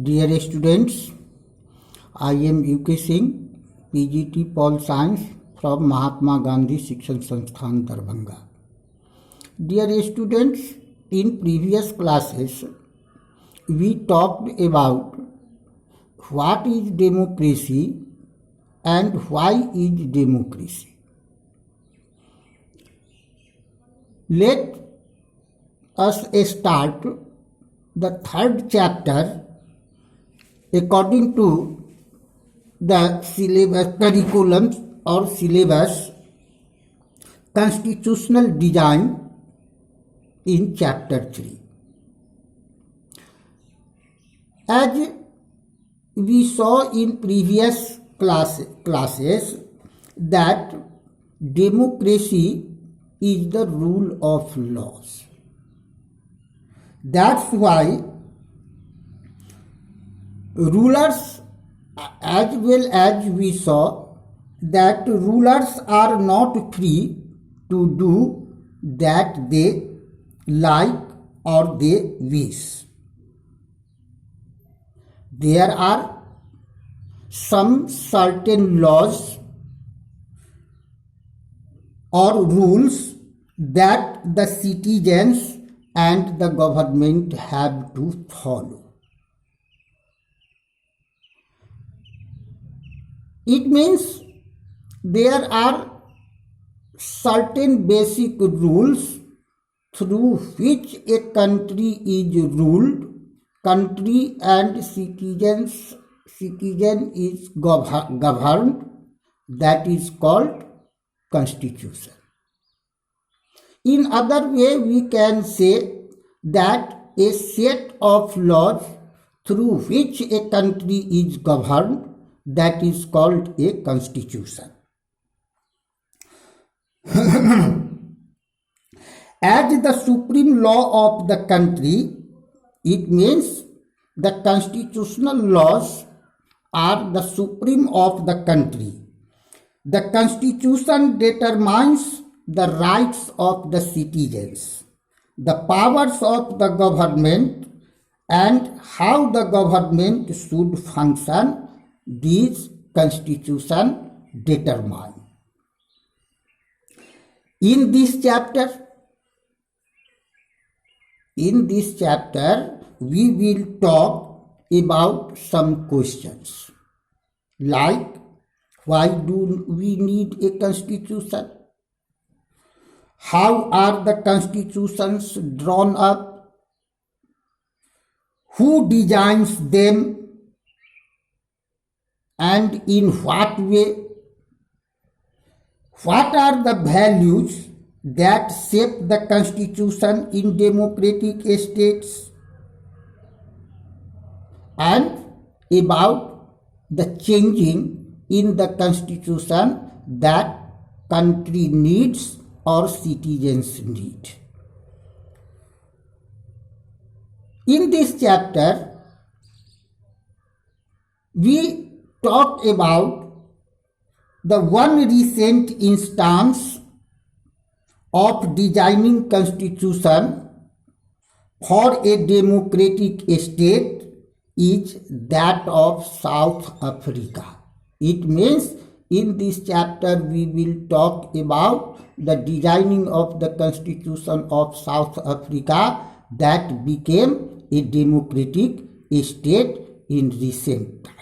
Dear students, I am UK Singh, PGT Pol Science from Mahatma Gandhi Shikshan Sansthan Darbhanga. Dear students, in previous classes, we talked about what is democracy and why is democracy. Let us start the third chapter according to the syllabus curriculum or syllabus constitutional design in chapter 3. As we saw in previous classes that democracy is the rule of laws. That's why rulers, as well as we saw that rulers are not free to do that they like or they wish. There are some certain laws or rules that the citizens and the government have to follow. It means there are certain basic rules through which a country is ruled, country and citizen is governed, that is called constitution. In other way, we can say that a set of laws through which a country is governed, that is called a constitution. As the supreme law of the country, it means the constitutional laws are the supreme of the country. The constitution determines the rights of the citizens, the powers of the government, and how the government should function. These constitution determine. In this chapter, we will talk about some questions like why do we need a constitution? How are the constitutions drawn up? Who designs them? And in what way? What are the values that shape the constitution in democratic states? And about the changing in the constitution that country needs or citizens need. In this chapter, we talk about the one recent instance of designing constitution for a democratic state is that of South Africa. It means in this chapter we will talk about the designing of the constitution of South Africa that became a democratic state in recent time.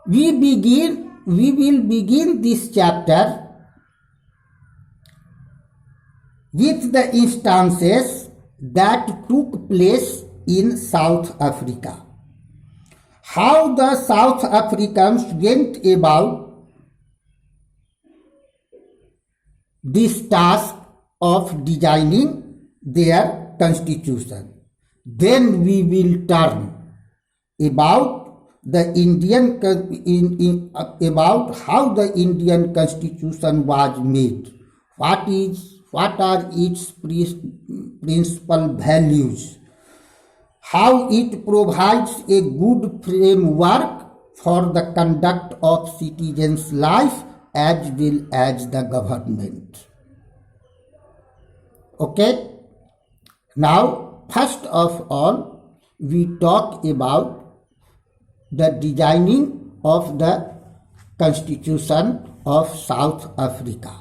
We will begin this chapter with the instances that took place in South Africa. How the South Africans went about this task of designing their constitution. Then we will turn about the about how the Indian constitution was made, what are its principal values, how it provides a good framework for the conduct of citizens' life as well as the government. Okay, now first of all, we talk about the designing of the Constitution of South Africa.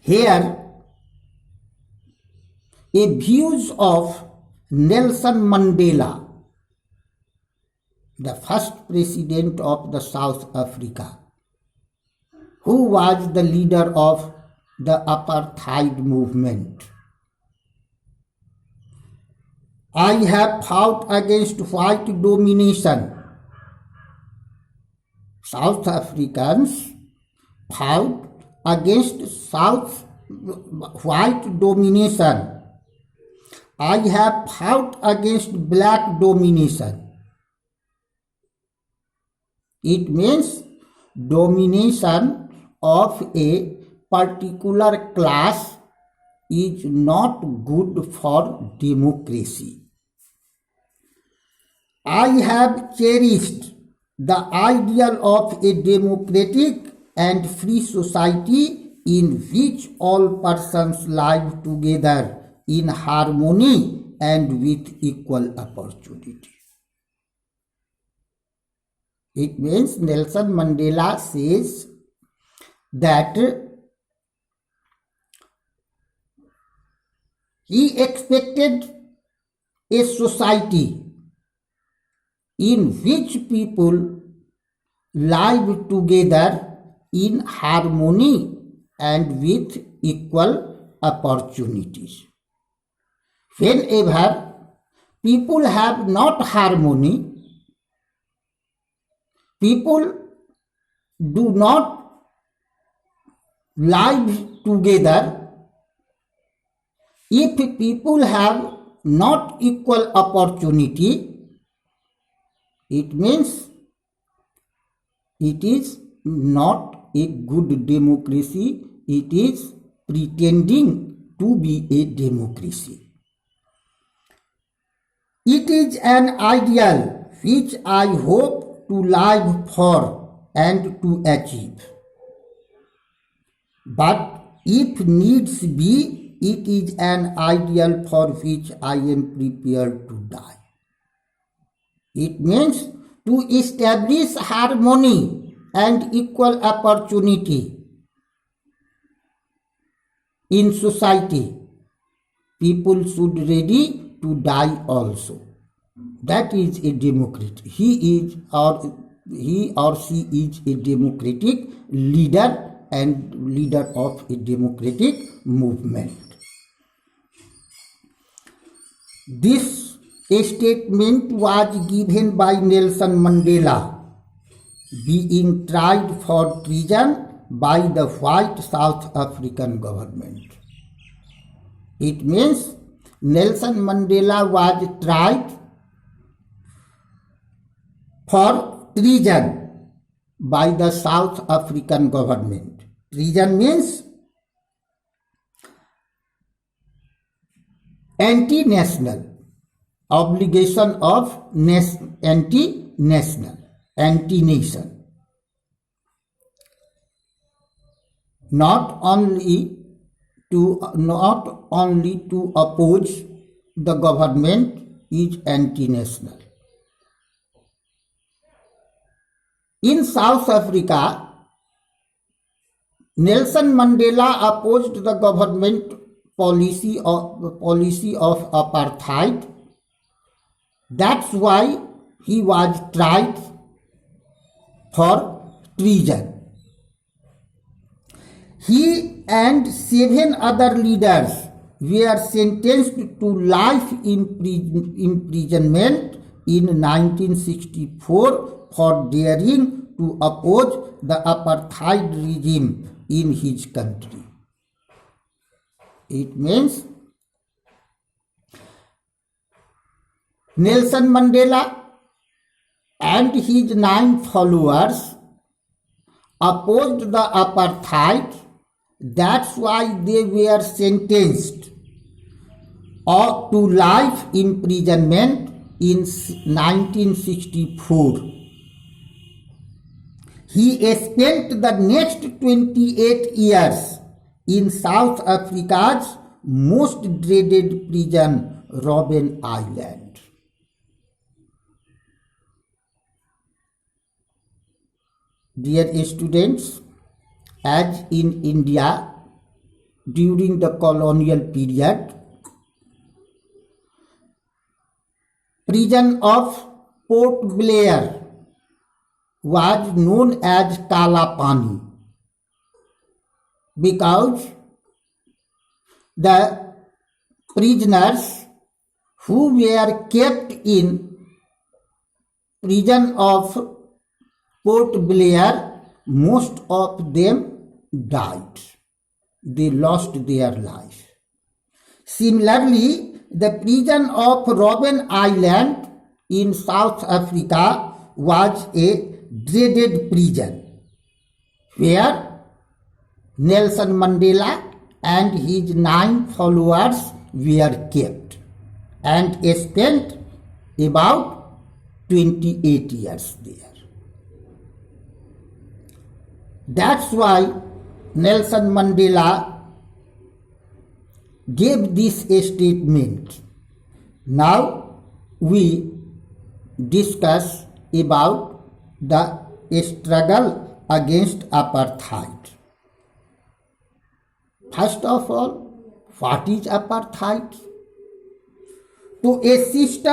Here, a views of Nelson Mandela, the first president of the South Africa, who was the leader of the apartheid movement. I have fought against white domination. South Africans fought against white domination. I have fought against black domination. It means domination of a particular class is not good for democracy. I have cherished the ideal of a democratic and free society in which all persons live together in harmony and with equal opportunity. It means Nelson Mandela says that he expected a society in which people live together in harmony and with equal opportunities. Whenever people have not harmony, people do not live together, if people have not equal opportunity, it means it is not a good democracy, it is pretending to be a democracy. It is an ideal which I hope to live for and to achieve. But if needs be, it is an ideal for which I am prepared to die. It means to establish harmony and equal opportunity in society. People should ready to die also. That is a democrat. He or she is a democratic leader and leader of a democratic movement. This statement was given by Nelson Mandela, being tried for treason by the white South African government. It means Nelson Mandela was tried for treason by the South African government. Treason means anti-national, obligation of anti-national, anti-nation. Not only to oppose the government is anti-national. In South Africa, Nelson Mandela opposed the government policy of apartheid. That's why he was tried for treason. He and 7 other leaders were sentenced to life imprisonment in 1964 for daring to oppose the apartheid regime in his country. It means Nelson Mandela and his 9 followers opposed the apartheid. That's why they were sentenced to life imprisonment in 1964. He spent the next 28 years in South Africa's most dreaded prison, Robben Island. Dear students, as in India during the colonial period, prison of Port Blair was known as Kala Pani because the prisoners who were kept in prison of Port Blair, most of them died. They lost their life. Similarly, the prison of Robben Island in South Africa was a dreaded prison where Nelson Mandela and his 9 followers were kept and spent about 28 years there. That's why Nelson Mandela gave this statement. Now we discuss about the struggle against apartheid. First of all, what is apartheid? To a system